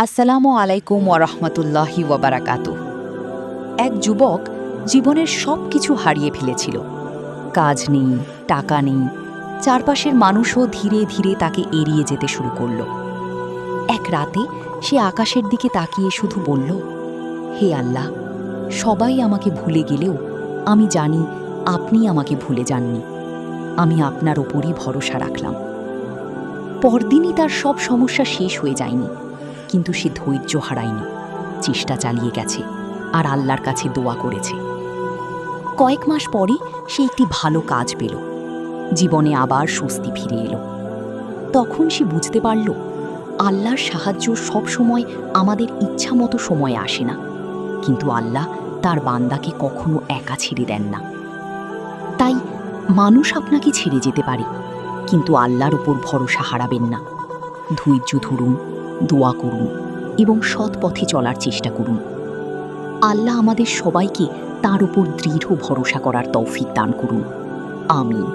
আসসালামু আলাইকুম ওয়ারহমতুল্লাহি ওয়াবারাকাতুহ। এক যুবক জীবনের সব কিছু হারিয়ে ফেলেছিল। কাজ নেই, টাকা নেই, চারপাশের মানুষও ধীরে ধীরে তাকে এড়িয়ে যেতে শুরু করল। এক রাতে সে আকাশের দিকে তাকিয়ে শুধু বলল, হে আল্লাহ, সবাই আমাকে ভুলে গেলেও আমি জানি আপনি আমাকে ভুলে যাননি। আমি আপনার ওপরই ভরসা রাখলাম। পরদিনই তার সব সমস্যা শেষ হয়ে যায়নি, কিন্তু সে ধৈর্য হারায়নি, চেষ্টা চালিয়ে গেছে আর আল্লাহর কাছে দোয়া করেছে। কয়েক মাস পরে সে একটি ভালো কাজ পেল, জীবনে আবার স্বস্তি ফিরে এলো। তখন সে বুঝতে পারল, আল্লাহর সাহায্য সব সময় আমাদের ইচ্ছা মতো সময়ে আসে না, কিন্তু আল্লাহ তার বান্দাকে কখনো একা ছেড়ে দেন না। তাই মানুষ আপনাকে ছেড়ে যেতে পারে, কিন্তু আল্লাহর উপর ভরসা হারাবেন না। ধৈর্য ধরুন, দোয়া করুন এবং সৎ পথে চলার চেষ্টা করুন। আল্লাহ আমাদের সবাইকে তার উপর দৃঢ় ভরসা করার তৌফিক দান করুন। আমিন।